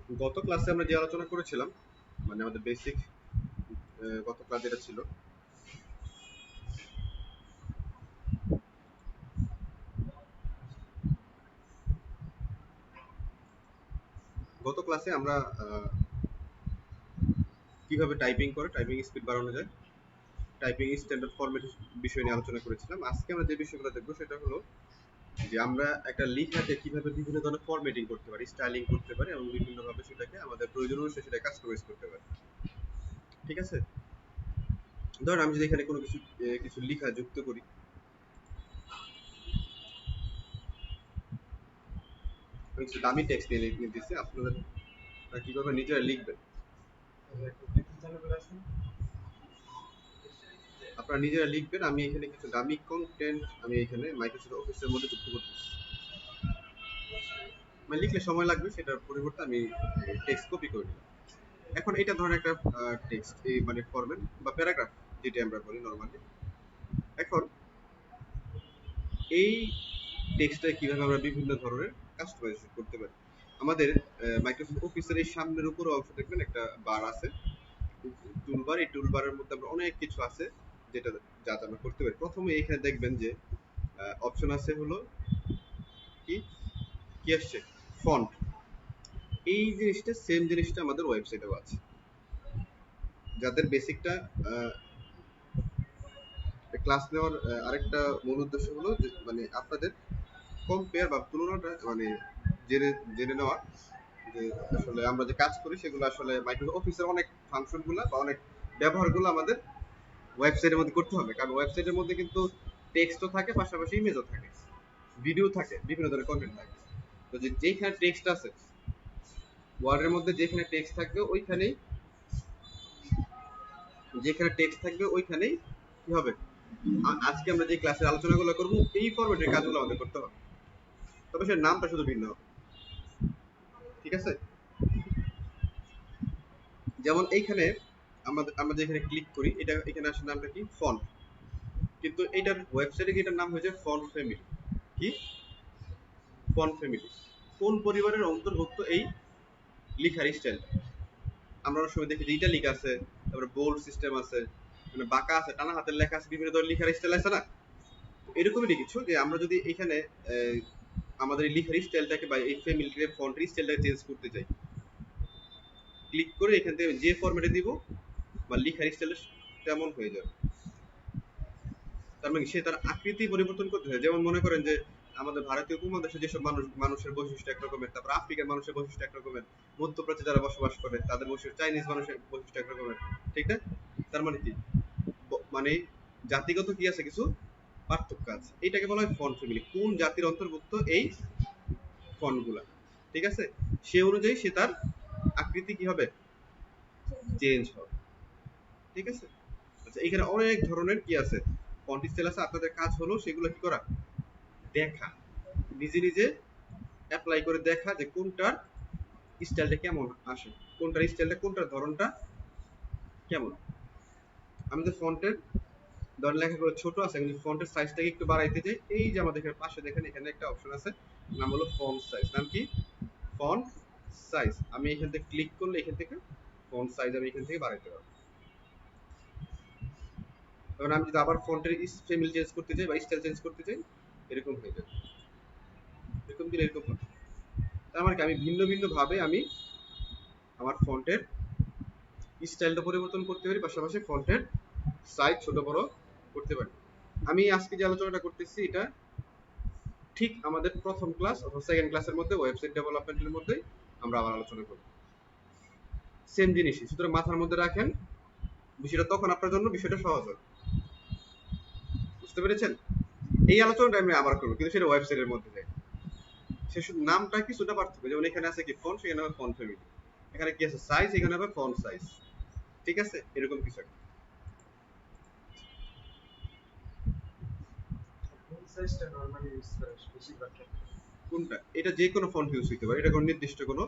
গত ক্লাসে আমরা যে আলোচনা করেছিলাম, মানে আমাদের বেসিক গত ক্লাস যেটা ছিল, গত ক্লাসে আমরা কিভাবে টাইপিং করে টাইপিং স্পিড বাড়ানো যায়, টাইপিং স্ট্যান্ডার্ড ফরম্যাট বিষয় নিয়ে আলোচনা করেছিলাম। আজকে আমরা যে বিষয়গুলো দেখবো সেটা হলো যে আমরা একটা লেখাকে কিভাবে বিভিন্ন ধরনের ফরম্যাটিং করতে পারি, স্টাইলিং করতে পারি এবং বিভিন্নভাবে সেটাকে আমাদের প্রয়োজন অনুসারে সেটা কাস্টমাইজ করতে পারি। ঠিক আছে? ধরেন আমি যদি এখানে কোনো কিছু লেখা যুক্ত করি, আমি কিছু দামি টেক্সট নিয়ে দিচ্ছি, আপনারা কি করবেন, নিজেরা লিখবেন। আপনারা নিজেরা লিখবেন। আমি এখানে কিছু দামি কন্টেন্ট আমি এখানে মাইক্রোসফট অফিসের মধ্যে যুক্ত করতেছি। মানে লিখলে সময় লাগবে, সেটার পরিবর্তে আমি টেক্সট কপি করে নিলাম। এখন এটা ধরেন একটা টেক্সট, এই মানে ফরম্যাট বা প্যারাগ্রাফ যেটা আমরা বলি নরমালি। এখন এই টেক্সটটা কিভাবে আমরা বিভিন্ন ধরনের কাস্টমাইজেশন করতে পারি। আমাদের মাইক্রোসফট অফিসের এই সামনের উপর অংশ দেখবেন একটা বার আছে, টুলবার। এই টুলবারের মধ্যে আমরা অনেক কিছু আছে যেটা যা আমরা করতে পারি। প্রথমে এখানে দেখবেন যে অপশন আছে হলো কি কি আসছে, ফন্ট। এই জিনিসটা সেম জিনিসটা আমাদের ওয়েবসাইটেও আছে। যাদের বেসিকটা ক্লাস নেওয়ার আরেকটা মূল উদ্দেশ্য হলো যে মানে আপনাদের কম্পেয়ার বা তুলনাটা মানে জেনে জেনে নেওয়া যে আসলে আমরা যে কাজ করি সেগুলো আসলে মাইক্রোসফট অফিসের অনেক ফাংশনগুলো বা অনেক ব্যবহারগুলো আমাদের ওয়েবসাইটের মধ্যে করতে হবে। কারণ ওয়েবসাইটের মধ্যে কিন্তু টেক্সটও থাকে, পাশাপাশি ইমেজও থাকে, ভিডিও থাকে, বিভিন্ন ধরনের কন্টেন্ট থাকে। তো যেখানে টেক্সট আছে, ওয়ার্ডের মধ্যে যেখানে টেক্সট থাকবে ওইখানেই, যেখানে টেক্সট থাকবে ওইখানেই কি হবে, আজকে আমরা যে ক্লাসের আলোচনাগুলো করব এই ফরম্যাটের কাজগুলো আমাদের করতে হবে, তবে সে নামটা শুধু ভিন্ন হবে। ঠিক আছে? যেমন এইখানে আমরা যেখানে ক্লিক করি, এটা এখানে আসলে নামটা কি, ফন্ট। কিন্তু এটার ওয়েবসাইটে কি এটার নাম হয়েছে ফন্ট ফ্যামিলি। কি, ফন্ট ফ্যামিলি। কোন পরিবারের অন্তর্ভুক্ত এই লেখার স্টাইলটা? আমরা অনেক সময় দেখি যে ইটালিক আছে, তারপরে বোল্ড সিস্টেম আছে, মানে বাঁকা আছে, টানা হাতের লেখা আছে, বিভিন্ন ধরনের লেখার স্টাইল আছে না? এরকমই কিছু যে আমরা যদি এখানে আমাদের এই লেখার স্টাইলটাকে বা এই ফ্যামিলির ফন্টের স্টাইলটাকে চেঞ্জ করতে চাই, ক্লিক করে এখান থেকে যে ফরম্যাটে দিব বা লেখার স্টাইল তেমন হয়ে যাবে। তার মানে সে তার আকৃতি পরিবর্তন করতে চায়। যেমন মনে করেন যে আমাদের ভারতীয় উপমহাদেশে যেসব মানুষের বৈশিষ্ট্য একরকমের, তারপর আফ্রিকার মানুষের বৈশিষ্ট্য একরকমের, মধ্যপ্রাচ্যে যারা বসবাস করে তাদের বৈশিষ্ট্য, চাইনিজ মানুষের বৈশিষ্ট্য একরকমের। ঠিক না? তার মানে কি, মানে জাতিগত কি আছে, কিছু পার্থক্য আছে। এটাকে বলা হয় ফন্ট ফ্যামিলি। কোন জাতির অন্তর্ভুক্ত এই ফন্টগুলা, ঠিক আছে, সে অনুযায়ী সে তার আকৃতি কি হবে, চেঞ্জ হবে। ঠিক আছে? আচ্ছা, এখানে অনেক ধরনের কি আছে, ফন্ট স্টাইল আছে। আপনাদের কাজ হলো সেগুলো কি করা, দেখা, নিজে নিজে অ্যাপ্লাই করে দেখা যে কোনটার স্টাইলটা কেমন আসে, কোনটার স্টাইলটা, কোনটার ধরনটা কেমন। আমাদের ফন্টের ধরেন লেখাগুলো ছোট আছে, কিন্তু ফন্টের সাইজটাকে একটু বাড়াইতে চাই, এই যে আমাদের পাশে দেখেন এখানে একটা অপশন আছে, নাম হলো ফন্ট সাইজ। নাম কি, ফন্ট সাইজ। আমি এখান থেকে ক্লিক করলে এখান থেকে ফন্ট সাইজ আমি এখান থেকে বাড়াইতে পারবো। তখন আমি যদি আবার ফন্টের ফ্যামিলি চেঞ্জ করতে চাই বা স্টাইল চেঞ্জ করতে চাই, এরকম হয়ে যাবে, এরকম দিলে এরকম হবে। তার মানে কি, আমি ভিন্ন ভিন্ন ভাবে আমি আমার ফন্টের স্টাইলটা পরিবর্তন করতে পারি, পাশাপাশি ফন্টের সাইজ ছোট বড় করতে পারি। আমি আজকে যে আলোচনাটা করতেছি এটা ঠিক আমাদের প্রথম ক্লাস অথবা সেকেন্ড ক্লাসের মধ্যে ওয়েবসাইট ডেভেলপমেন্টের মধ্যে আমরা আবার আলোচনা করব, সেম জিনিসই। সুতরাং মাথার মধ্যে রাখেন বিষয়টা, তখন আপনার জন্য বিষয়টা সহজ হবে। বুঝতে পেরেছেন? এই আলোচনাটা আমি আবার করবো, কিন্তু সেটা ওয়েবসাইটের মধ্যে যায়। সে শুধু নামটা কিছুটা পার্থক্য, যেমন এখানে আছে কি ফন্ট, সেখানে হবে ফন্ট ফ্যামিলি। এখানে কি আছে সাইজ, এখানে হবে ফন্ট সাইজ। ঠিক আছে? এরকম কিছু একটা। কোনটা, এটা যে কোনো ফন্ট ইউজ হইতে পারে, এটা কোনো নির্দিষ্ট কোনো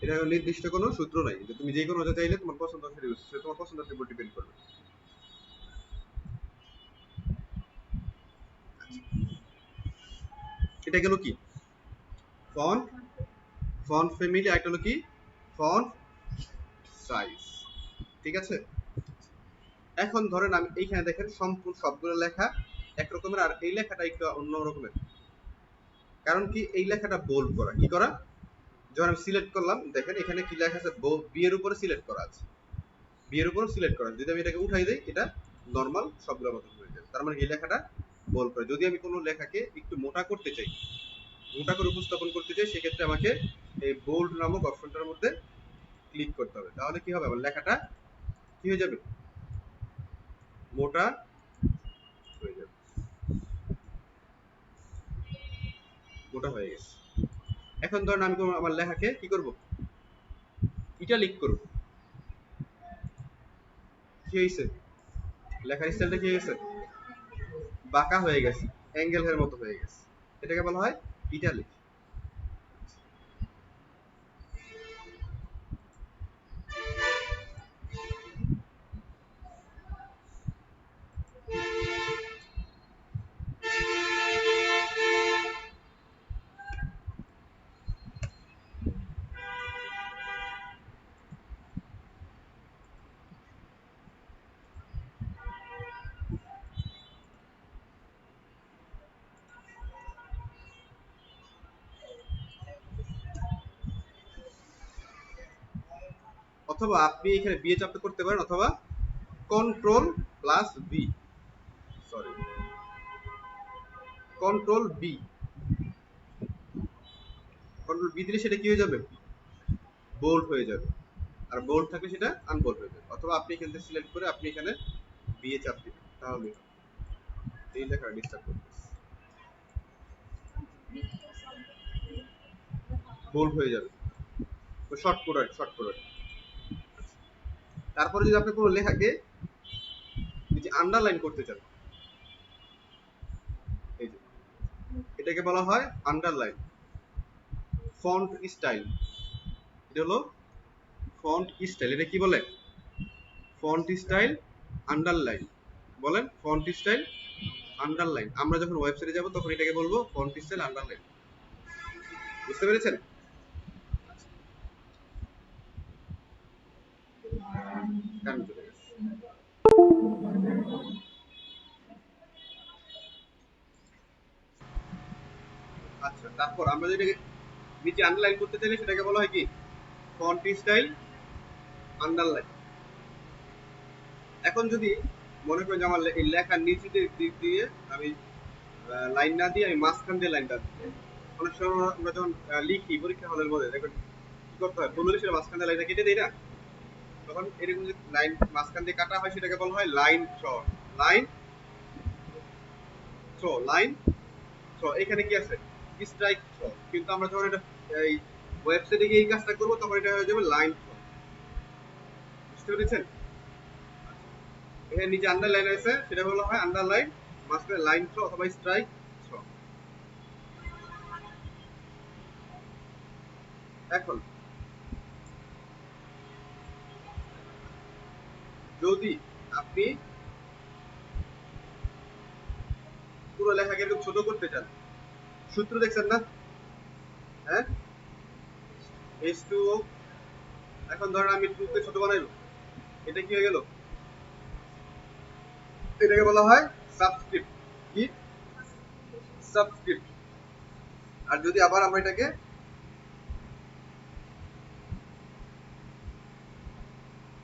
এটা নির্দিষ্ট কোনো সূত্র নাই যে তুমি যে কোনো চাইলে তোমার পছন্দ অনুসারে তোমার পছন্দের উপর ডিপেন্ড করবে। এটা গেল কি ফন্ট ফন্ট ফ্যামিলি, একটা হলো কি ফন্ট সাইজ। ঠিক আছে, এখন ধরেন আমি এইখানে দেখেন সম্পূর্ণ সবগুলো লেখা একরকমের, আর এই লেখাটা একটু অন্য রকমের। কারণ কি এই লেখাটা বোল্ড করা, কি করা, যখন আমি সিলেক্ট করলাম দেখেন এখানে কি লেখা আছে, বি এর উপরে সিলেক্ট করা আছে, বি এর উপরে সিলেক্ট করা আছে। যদি আমি এটাকে উঠাই দেই এটা নরমাল সবগুলোর মতো হয়ে যাবে। তার মানে এই লেখাটা বোল্ড করে। যদি আমি কোনো লেখাকে একটু মোটা করতে চাই, মোটা করে উপস্থাপন করতে চাই, সেক্ষেত্রে আমাকে এই বোল্ড নামক অপশনটার মধ্যে ক্লিক করতে হবে। তাহলে কি হবে, আমার লেখাটা কি হয়ে যাবে, মোটা হয়ে যাবে, মোটা হয়ে গেছে। এখন ধরেন আমি আমার লেখাকে কি করব, ইটালিক করব। কি হয়েছে, লেখার স্টাইলটা কি হয়ে গেছে, বাঁকা হয়ে গেছে, অ্যাঙ্গেলের মতো হয়ে গেছে। এটাকে বলা হয় ইটালিক। অথবা আপনি এখানে বি এ চাপটা করতে পারেন, অথবা control plus B, sorry control B, control B দিলে সেটা কি হয়ে যাবে, বোল্ড হয়ে যাবে। আর বোল্ড থাকলে সেটা আনবোল্ড হয়ে যাবে। অথবা আপনি এখান থেকে সিলেক্ট করে আপনি এখানে বি এ চাপ দিবেন, তাহলে এই লেখা ডিস্টার্ব করতেছে, বোল্ড হয়ে যাবে। তো শর্ট করে, শর্ট করে। তারপরে যদি আপনি কোনো লেখাকে যে আন্ডারলাইন করতে চান, এই যে এটাকে বলা হয় আন্ডারলাইন, ফন্ট স্টাইল। এটা হলো ফন্ট স্টাইল। এটা কি বলে, ফন্ট স্টাইল আন্ডারলাইন, বলেন ফন্ট স্টাইল আন্ডারলাইন। আমরা যখন ওয়েবসাইটে যাব তখন এটাকে বলবো ফন্ট স্টাইল আন্ডারলাইন। বুঝতে পেরেছেন? কারণ চলে গেছে। আচ্ছা, তারপর আমরা যেটাকে নিচে আন্ডারলাইন করতে চাইলে সেটাকে বলা হয় কি, ফন্ট স্টাইল আন্ডারলাইন। এখন যদি মনে করেন যে আমার এই লেখার নিচে দিক দিয়ে আমি লাইন না দিয়ে আমি মাঝখান দিয়ে লাইনটা দিই, অনেক সময় আমরা যখন লিখি পরীক্ষা হলের মধ্যে দেখবেন কি করতে হয়, ভুল হলে সেটা মাঝখান দিয়ে লাইনটা কেটে দেই না, তখন এরকম যে লাইন মাঝখান দিয়ে কাটা হয় সেটাকে বলা হয় line through. Line through, line through. এখানে কি আছে, স্ট্রাইক থ্রো। কিন্তু আমরা যখন এটা এই ওয়েবসাইটে গিয়ে এই কাজটা করবো তখন এটা হয়ে যাবে লাইন থ্রো। বুঝতে পেরেছেন? এখানে নিচে আন্ডারলাইন আছে, সেটা হলো হয় আন্ডারলাইন, মাঝখানে লাইন থ্রো অথবা স্ট্রাইক থ্রো। এখন যদি আপনি পুরো লেখাকে একটু ছোট করতে চান, সূত্র দেখছেন না, হ্যাঁ, H2O। এখন ধরেন আমি 2 কে ছোট বানাইলো, এটা কি হয়ে গেল, এটাকে বলা হয় সাবস্ক্রিপ্ট। কি, সাবস্ক্রিপ্ট। আর যদি আবার আমরা এটাকে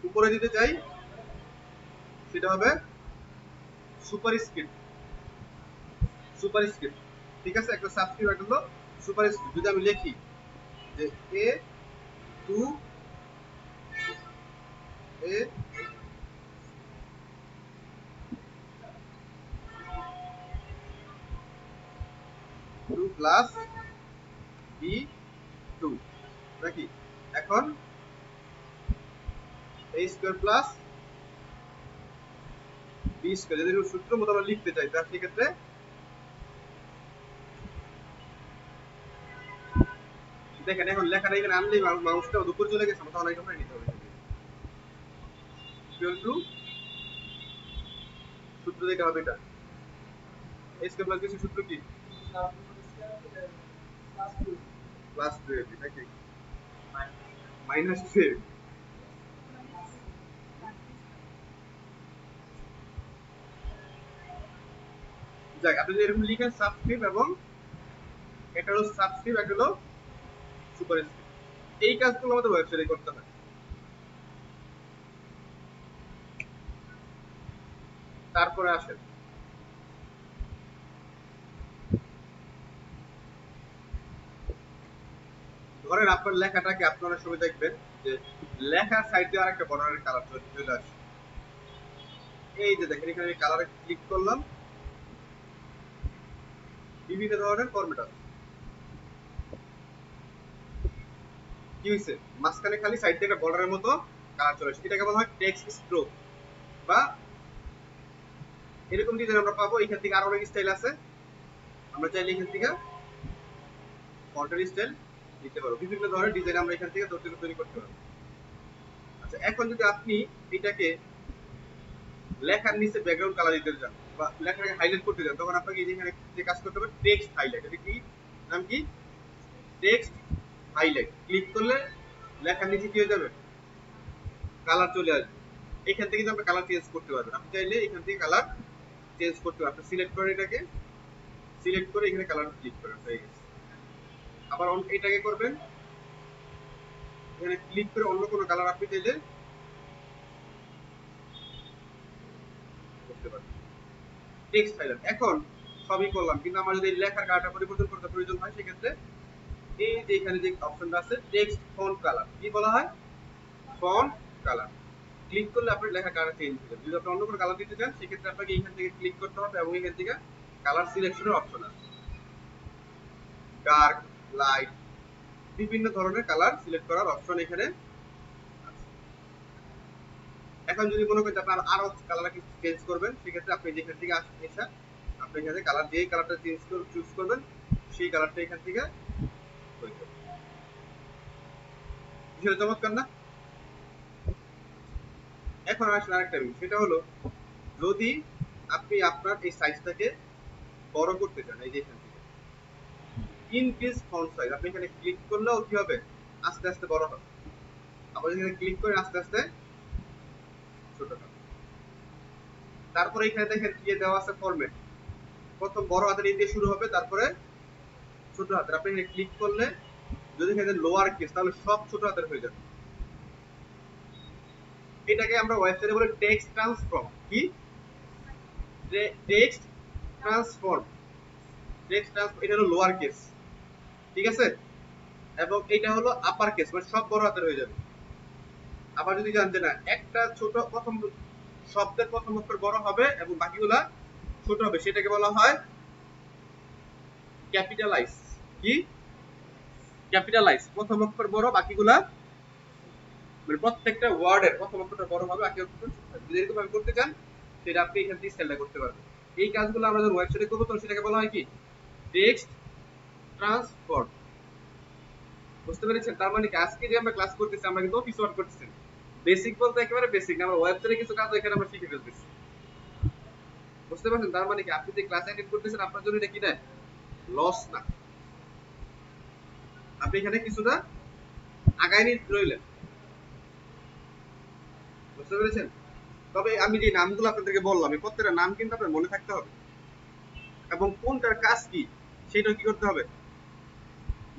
উপরে দিতে চাই সেটা হবে সুপার স্ক্রিপ্ট, সুপার স্ক্রিপ্ট। ঠিক আছে, একটা সাবস্ক্রিপ্ট একটা হলো সুপার স্ক্রিপ্ট। যদি আমি লিখি যে এ টু, এ টু প্লাস বি টু, নাকি, এখন এ স্কোয়ার প্লাস বি স্কোয়ার, যদি সূত্র মতো আমরা লিখতে চাই তাহলে সেক্ষেত্রে দেখেন এখন লেখাটা এখানে আনলেই মাউসটা উপরে চলে গেছে, আমাকে অনেক উপরে নিতে হবে। ইকুয়াল টু সূত্র দিতে হবে এটা, এস কে প্লাস বি সূত্র কি প্লাস 2ab নাকি মাইনাস 2ab? যাক, আপনি যদি এরকম লিখেন সাবস্ক্রিপ্ট এবং এটা হলো সাবস্ক্রিপ্ট, এটা হলো সুপারস্ক্রিপ্ট, এই কাজগুলো আমাদের ওয়েবসাইটে করতে হয়। তারপরে আসেন ধরেন আপনার লেখাটাকে আপনি অনেক সময় দেখবেন যে লেখার সাইডে আরেকটা বর্ডারের কালার চলে আসে। এই যে দেখেন এখানে কালারে ক্লিক করলাম, বিভিন্ন ধরনের ফরম্যাট আছে। কি হয়েছে, মাঝখানে খালি সাইড থেকে বর্ডারের মতো কালার চলে আসে, এটাকে বলা হয় টেক্সট স্ট্রোক। বা এরকম ডিজাইন আমরা পাবো, এখান থেকে আরো অনেক স্টাইল আছে, আমরা চাইলে এখান থেকে ফন্টের স্টাইল দিতে পারবো, বিভিন্ন ধরনের ডিজাইন আমরা এখান থেকে তৈরি করতে পারবো। আচ্ছা, এখন যদি আপনি এটাকে লেখার নিচে ব্যাকগ্রাউন্ড কালার দিতে চান বা লেখাটাকে হাইলাইট করতে চান, তখন আপনাকে এখানে যে কাজ করতে হবে টেক্সট হাইলাইট। এটা কি নাম, কি টেক্সট হাইলাইট। ক্লিক করলে লেখার নিচে কি হয়ে যাবে, কালার চলে আসবে। এখান থেকে কিন্তু আপনি কালার চেঞ্জ করতে পারবেন, আপনি চাইলে এখান থেকে কালার চেঞ্জ করতে পারবেন। আপনি সিলেক্ট করে এটাকে সিলেক্ট করে এখানে কালার ক্লিক করেন, হয়ে গেছে। আবার এটাকে করবেন, এখানে ক্লিক করে অন্য কোনো কালার আপনি চাইলে করতে পারবেন। টেক্সট হাইলাইট এখন সবই করলাম, কিন্তু আমার যদি লেখার কালারটা পরিবর্তন করতে প্রয়োজন হয়, সেক্ষেত্রে এই যে এখানে যে অপশনটা আছে টেক্সট ফন্ট কালার, কি বলা হয় ফন্ট কালার, ক্লিক করলে আপনার লেখা কালার চেঞ্জ হয়ে যাবে। যদি আপনি অন্য কোনো কালার দিতে চান, সেক্ষেত্রে আপনাকে এখান থেকে ক্লিক করতে হবে এবং এখান থেকে কালার সিলেকশনের অপশন আছে, ডার্ক, লাইট, বিভিন্ন ধরনের কালার সিলেক্ট করার অপশন এখানে আছে। এখন যদি মনে করেন আপনার আরো কালার চেঞ্জ করবেন, সেক্ষেত্রে আপনি যেখান থেকে এসে আপনি এখানে কালার যেই কালারটা চুজ করবেন, সেই কালারটা এখান থেকে হয়ে যাবে। বিষয়টা চমৎকার না? এখন আসলে আরেকটা বিষয়, সেটা হলো যদি আপনি আপনার এই সাইজটাকে বড় করতে চান, এই যে এখান থেকে ইনক্রিজ ফন্ট সাইজ, আপনি এখানে ক্লিক করলেও কি হবে, আস্তে আস্তে বড় হবে। আবার এখানে ক্লিক করে আস্তে আস্তে ছোট হবে। তারপরে এখানে দেখেন কি দেওয়া আছে ফরম্যাট, প্রথম বড় হাতের ই দিয়ে শুরু হবে, তারপরে ছোট হাতের। আপনি এখানে ক্লিক করলে যদি এখানে লোয়ার কেস, তাহলে সব ছোট হাতের হয়ে যাবে। এটাকে আমরা ওয়েবসাইটে বলি টেক্সট ট্রান্সফর্ম। কি টেক্সট ট্রান্সফর্ম, টেক্সট ট্রান্সফর্ম, এটা হলো লোয়ার কেস, ঠিক আছে, এবং এটা হলো আপার কেস, মানে সব বড় হাতের হয়ে যাবে। আবার যদি জানতে না একটা ছোট প্রথম শব্দের প্রথম অক্ষর বড় হবে এবং বাকিগুলা ছোট হবে, সেটাকে বলা হয় ক্যাপিটালাইজ। কি ক্যাপিটালাইজ, প্রথম অক্ষর বড়, বাকিগুলা মানে প্রত্যেকটা ওয়ার্ডের প্রথম অক্ষরটা বড় হবে, বাকি অক্ষর ছোট হবে। যদি এরকম ভাবে করতে চান, সেটা আপনি এখান থেকে স্টাইলটা করতে পারবেন। এই কাজগুলো আমরা যখন ওয়েবসাইটে করবো, তখন সেটাকে বলা হয় কি টেক্সট ট্রান্সফর্ম। বুঝতে পেরেছেন? তার মানে কি আজকে যে আমরা ক্লাস করতেছি, আমরা কিন্তু অফিস ওয়ার্ক করতেছি, বেসিক বলতে একেবারে বেসিক না, আমরা ওয়েবসাইটে কিছু কাজ এখানে আমরা শিখে ফেলতেছি। বুঝতে পারছেন? তার মানে কি আপনি যে ক্লাস অ্যাটেন্ড করতেছেন, আপনার জন্য এটা কি না লস না, আপনি এখানে কিছুটা আগায় নিয়ে রইলেন। বুঝতে পেরেছেন? তবে আমি যে নামগুলো আপনাদেরকে বললাম, এই প্রত্যেকটা নাম কিন্তু আপনার মনে থাকতে হবে, এবং কোনটার কাজ কি সেটা কি করতে হবে,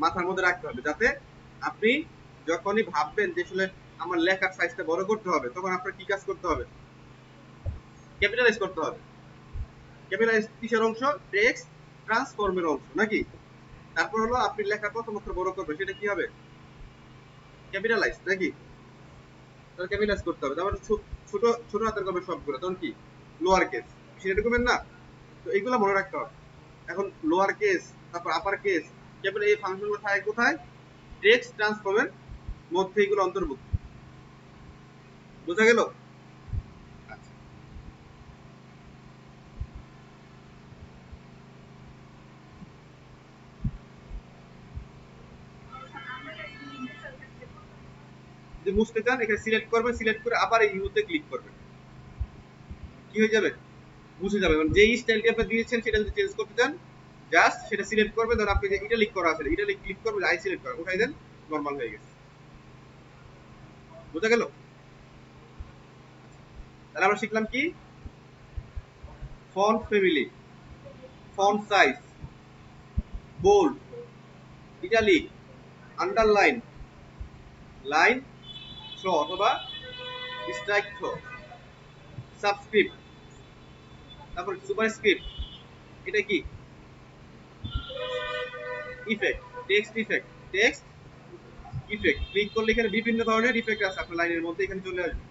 মাথার মধ্যে রাখতে হবে, যাতে আপনি যখনই ভাববেন যে আসলে আমার লেখার সাইজটা বড় করতে হবে, তখন আপনার কি কাজ করতে হবে, ক্যাপিটালাইজ করতে হবে। ক্যাপিটালাইজ কিসের অংশ, টেক্সট ট্রান্সফর্মের অংশ নাকি? তারপর হলো আপনি লেখার প্রথম অক্ষর বড় করবেন, সেটা কি হবে, ক্যাপিটালাইজ নাকি? তাহলে ক্যাপিটালাইজ করতে হবে, তারপর ছোট ছোট হাতের করবে সবগুলো, তখন কি লোয়ার কেস, সেটা করবেন না? তো এইগুলো মনে রাখতে হবে। এখন লোয়ার কেস, তারপর আপার কেস, ক্যাপিটাল, এই ফাংশনগুলো থাকে কোথায়, টেক্সট ট্রান্সফর্মের মধ্যে এগুলো অন্তর্ভুক্ত। বোঝা গেল? আচ্ছা, যদি মুছতে চান এখানে সিলেক্ট করবেন, সিলেক্ট করে আবার এই ইউতে ক্লিক করবেন, কি হয়ে যাবে, মুছে যাবে। মানে যেই স্টাইলটি আপনি দিয়েছেন সেটা যদি চেঞ্জ করতে চান জাস্ট সেটা সিলেক্ট করবেন, ধরুন আপনি যে ইটালিক করা আছে ইটালিক ক্লিক করবেন, আই সিলেক্ট করেন, উঠাই দেন, নরমাল হয়ে গেছে। বুঝা গেল? তাহলে আমরা শিখলাম কি, font family, font size, bold, italic, underline, line through অথবা স্ট্রাইক থ্রো, সাবস্ক্রিপ্ট, তারপর সুপারস্ক্রিপ্ট, এটা কি effect, text effect, text effect. Click করলে এখানে বিভিন্ন ধরনের ইফেক্ট আছে আপনার লাইনের মধ্যে, এখানে চলে আসবে।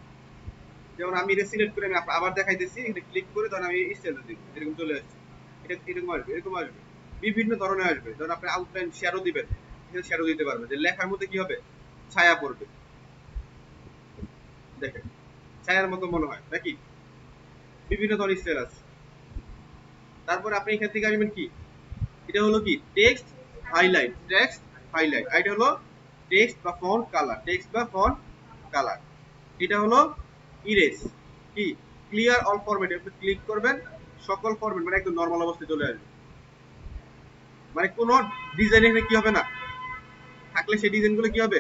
যেমন আমি এটা সিলেক্ট করে আমি আবার দেখাইতেছি, এখানে ক্লিক করে ধরুন আমি স্টাইলটা দিব, এরকম চলে আসছে, এটা এরকম আসবে, এরকম আসবে, বিভিন্ন ধরনের আসবে। ধরুন আপনি আউটলাইন শ্যাডো দিবেন, এখানে শ্যাডো দিতে পারবেন, যে লেখার মধ্যে কি হবে, ছায়া পড়বে, দেখেন ছায়ার মতো মনে হয় নাকি, বিভিন্ন ধরনের স্টাইল আছে। তারপর আপনি এখান থেকে আসবেন কি, এটা হলো কি টেক্সট হাইলাইট, টেক্সট হাইলাইট, এটা হলো টেক্সট বা ফন্ট কালার, টেক্সট বা ফন্ট কালার। এটা হলো ইরেজ, কি ক্লিয়ার অল ফরম্যাট, আপনি ক্লিক করবেন সকল ফরম্যাট মানে একদম নরমাল অবস্থায় চলে আসবে, মানে কোনো ডিজাইন এখানে কি হবে না, থাকলে সেই ডিজাইনগুলো কি হবে,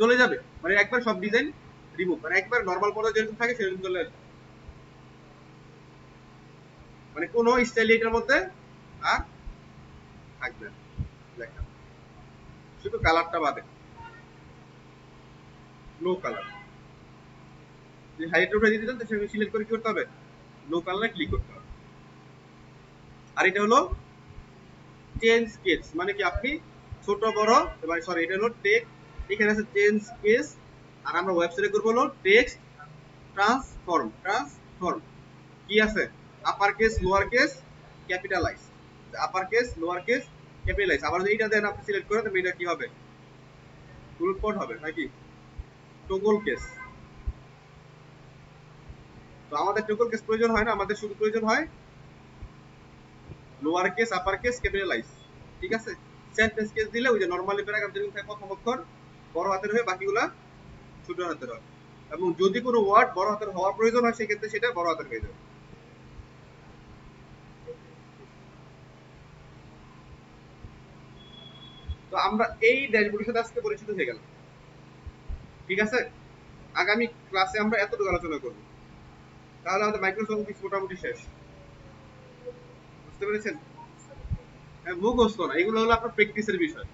চলে যাবে, মানে একবার সব ডিজাইন রিমুভ, মানে একবার নরমাল পর্যায়ে যেরকম থাকে সেরকম চলে আসবে, মানে কোনো স্টাইল এটার মধ্যে আর থাকবে না লেখা, শুধু কালারটা বাদে, নো কালার। যদি হাইলাইট উঠে দিতে চান তাহলে সিলেক্ট করে কি করতে হবে, নো কালারে ক্লিক করতে হবে। আর এটা হলো চেঞ্জ কেস, মানে কি আপনি ছোট বড়, মানে সরি এটা হলো টেক্সট, এখানে আছে চেঞ্জ কেস, আর আমরা ওয়েবসাইটে করব হলো টেক্সট ট্রান্সফর্ম, ট্রান্সফর্ম কি আছে, upper case, lower case, capitalise, upper case, lower case, capitalise. আবার যদি এটা দেন আপনি সিলেক্ট করেন তাহলে এটা কি হবে, ফুল কোড হবে নাকি, টগল কেস। তো আমাদের টগল কেস প্রয়োজন হয় না, আমাদের শুধু প্রয়োজন হয় lower case, upper case, capitalise, ঠিক আছে। সেন্টেন্স কেস দিলে ওই যে নরমালি প্যারাগ্রাফ যেরকম থাকে প্রথম অক্ষর বড় হাতের হয়ে বাকিগুলা ছোট হাতের হয়, এবং যদি কোনো ওয়ার্ড বড় হাতের হওয়ার প্রয়োজন হয় সেক্ষেত্রে সেটা বড় হাতের হয়ে যাবে। তো আমরা এই ড্যাশবোর্ডের সাথে আজকে পরিচিত হয়ে গেলাম, ঠিক আছে। আগামী ক্লাসে আমরা এতটুকু আলোচনা করব, তাহলে আমাদের মাইক্রোসফট অফিস মোটামুটি শেষ, বুঝতে পেরেছেন। মুখস্থ না, এগুলো হলো আপনার প্র্যাকটিসের বিষয়।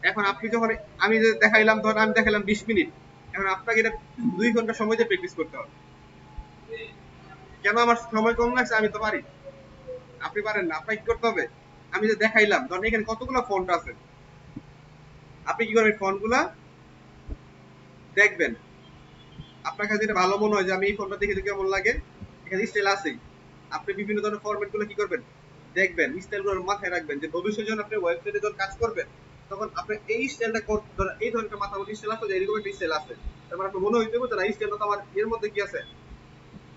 এখন আপনি যখন আমি যে দেখাইলাম, ধর আমি দেখাইলাম 20 মিনিট, এখন আপনাকে এটা 2 ঘন্টা সময় দিয়ে প্র্যাকটিস করতে হবে। কেন আমার সময় কম লাগছে, আমি তো পারি, আপনি পারেন না, আপনাকে কি করতে হবে, আমি যে দেখাইলাম ধরেন এখানে কতগুলো ফন্ট আছে, আপনি কি করবেন ফন্টগুলা দেখবেন, আপনার কাছে যেটা ভালো মনে হয় যে আমি এই ফন্টটা দেখে কেমন লাগে, এখানে স্টাইল আছেই, আপনি বিভিন্ন ধরনের ফরম্যাট গুলো কি করবেন দেখবেন, স্টাইলগুলো মাথায় রাখবেন, যে ভবিষ্যতে যখন আপনি ওয়েবসাইটে যখন কাজ করবেন তখন আপনি এই স্টাইলটা ধরেন এই ধরনের মাথা মধ্যে স্টাইল আছে, এরকম একটা স্টাইল আছে, তারপর আপনার মনে হইতে পারে এই স্টাইলটা তো আমার এর মধ্যে কি আছে,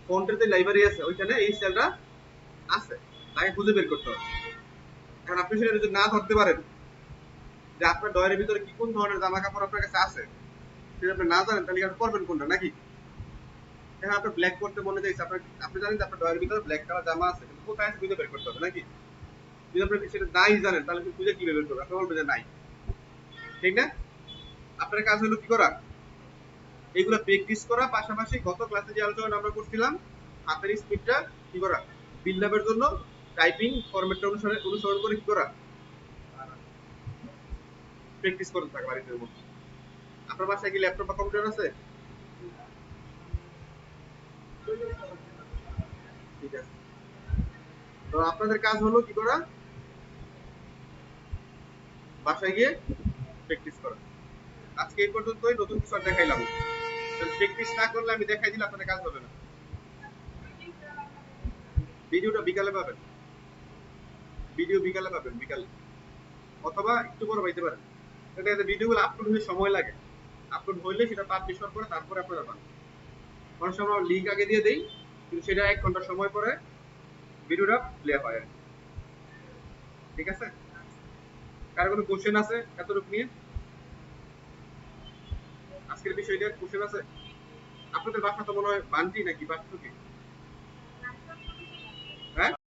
ফন্টের যে লাইব্রেরি আছে ওইখানে এই স্টাইলটা আছে, তাকে খুঁজে বের করতে হবে। এখন আপনি সেটা যদি না ধরতে পারেন যে আপনার ডয়ের ভিতরে কি কোন ধরনের জামা কাপড় আপনার কাছে আছে, সেটা আপনি না জানেন তাহলে আপনি করবেন কোনটা নাকি। এখন আপনার ব্ল্যাক করতে মনে চাইছে, আপনার আপনি জানেন যে আপনার ডয়ের ভিতরে ব্ল্যাক কালার জামা আছে, কিন্তু কোথায় আছে খুঁজে বের করতে হবে নাকি। যদি আপনি সেটা নাই জানেন তাহলে খুঁজে কি বের করবেন, আপনি বলবেন যে নাই, ঠিক না। আপনার কাজ হলো কি করা, এগুলো প্র্যাকটিস করা, পাশাপাশি গত ক্লাসে যে আলোচনা আমরা করছিলাম হাতের স্পিডটা কি করা, বিল্ড আপের জন্য টাইপিং ফরম্যাটটা অনুসরণ করে কি করা, প্র্যাকটিস করতে থাকা বাড়িতে মধ্যে। আপনার বাসায় কি ল্যাপটপ বা কম্পিউটার আছে, ঠিক আছে। তো আপনাদের কাজ হলো কি করা, বাসায় গিয়ে প্র্যাকটিস করা। আজকে এই পর্যন্তই, নতুন কিছু আর দেখাইলাম না, প্র্যাকটিস না করলে আমি দেখাই দিলে আপনাদের কাজ হবে না। ভিডিওটা বিকালে পাবেন, ভিডিও বিকালে পাবেন, বিকালে অথবা একটু পরে পাইতে পারেন। এটা ভিডিওগুলো আপলোড হতে সময় লাগে, আপলোড হইলে সেটা পাবলিশ হওয়ার পরে তারপরে আপনারা পান। অনেক সময় লিঙ্ক আগে দিয়ে দেই, কিন্তু সেটা 1 ঘন্টা সময় পরে ভিডিওটা প্লে হয় আর কি। ঠিক আছে, কার কোনো কোশ্চেন আছে এতটুকু নিয়ে? আজকের বিষয়টা কোশ্চেন আছে? আপনাদের বাসা তো মনে হয় বান্টি নাকি বাসা কি?